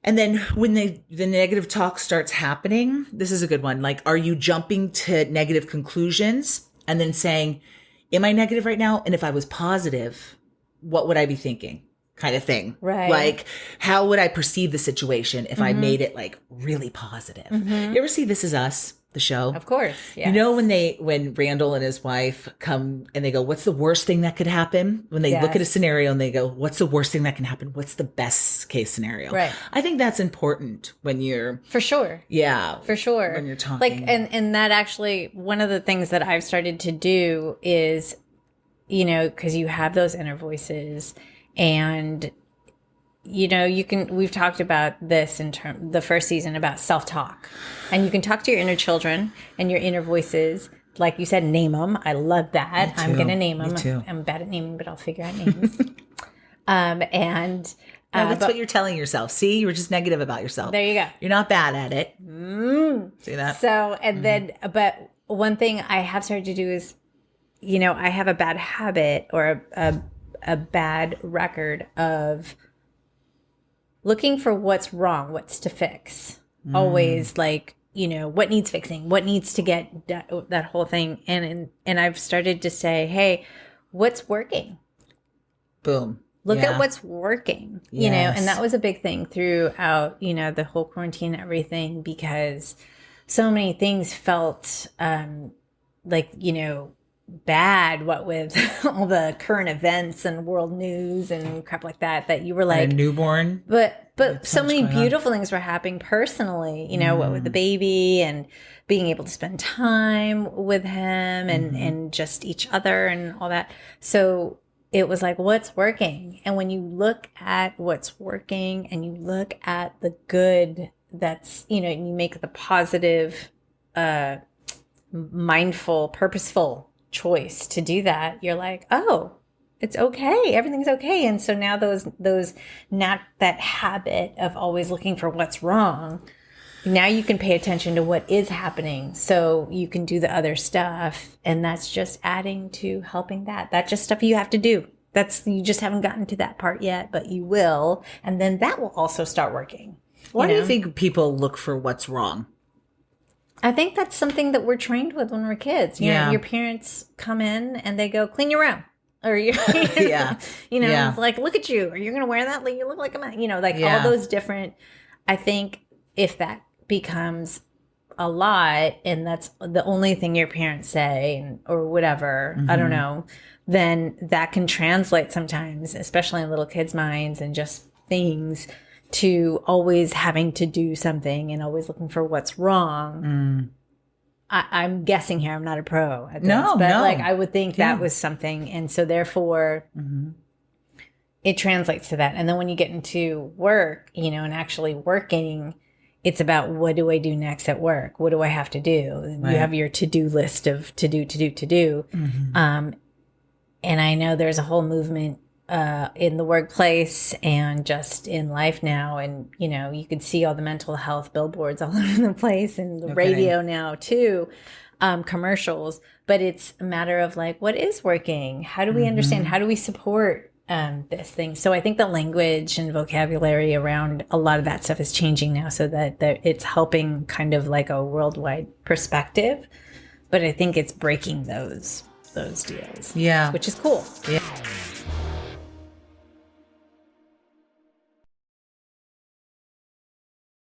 And then when the negative talk starts happening, this is a good one. Like, are you jumping to negative conclusions and then saying, am I negative right now? And if I was positive, what would I be thinking? Kind of thing. Right. Like, how would I perceive the situation if I made it like really positive? You ever see This Is Us, the show? Of course. Yes. You know, when Randall and his wife come and they go, what's the worst thing that could happen? When they look at a scenario and they go, what's the worst thing that can happen? What's the best case scenario? Right. I think that's important when you're. For sure. Yeah. For sure. When you're talking. Like, and that actually, one of the things that I've started to do is, you know, because you have those inner voices and, you know, we've talked about this the first season about self-talk, and you can talk to your inner children and your inner voices. Like you said, name them. I love that. I'm going to name them. I'm bad at naming, but I'll figure out names. That's what you're telling yourself. See, you were just negative about yourself. There you go. You're not bad at it. See that? So, and then, but one thing I have started to do is, you know, I have a bad habit or a bad record of looking for what's wrong, what's to fix. Always like, you know, what needs fixing, what needs to get that whole thing. And I've started to say, hey, what's working? Boom. Look at what's working, you know, and that was a big thing throughout, you know, the whole quarantine and everything, because so many things felt like, you know, bad, what with all the current events and world news and crap like that you were like a newborn, but so many beautiful things were happening personally, you know, what with the baby and being able to spend time with him and just each other and all that. So it was like, what's working? And when you look at what's working and you look at the good, that's, you know, and you make the positive, mindful, purposeful choice to do that, you're like, oh, it's okay. Everything's okay. And so now those not that habit of always looking for what's wrong. Now you can pay attention to what is happening. So you can do the other stuff. And that's just adding to helping that. That's just stuff you have to do. You just haven't gotten to that part yet, but you will. And then that will also start working. Why do you think people look for what's wrong? I think that's something that we're trained with when we're kids. You know, your parents come in and they go, clean your room. Or you know, it's like, look at you. Are you going to wear that? Like, you look like a man. You know, like all those different. I think if that becomes a lot and that's the only thing your parents say or whatever, I don't know, then that can translate sometimes, especially in little kids' minds and just things, to always having to do something and always looking for what's wrong. I'm guessing here. I'm not a pro at this. But like, I would think that was something. And so therefore it translates to that. And then when you get into work, you know, and actually working, it's about what do I do next at work? What do I have to do? Right. You have your to-do list of to do. And I know there's a whole movement in the workplace and just in life now. And, you know, you could see all the mental health billboards all over the place and the radio now too, commercials. But it's a matter of like, what is working? How do we understand? How do we support this thing? So I think the language and vocabulary around a lot of that stuff is changing now so that it's helping kind of like a worldwide perspective. But I think it's breaking those deals. Yeah. Which is cool. Yeah.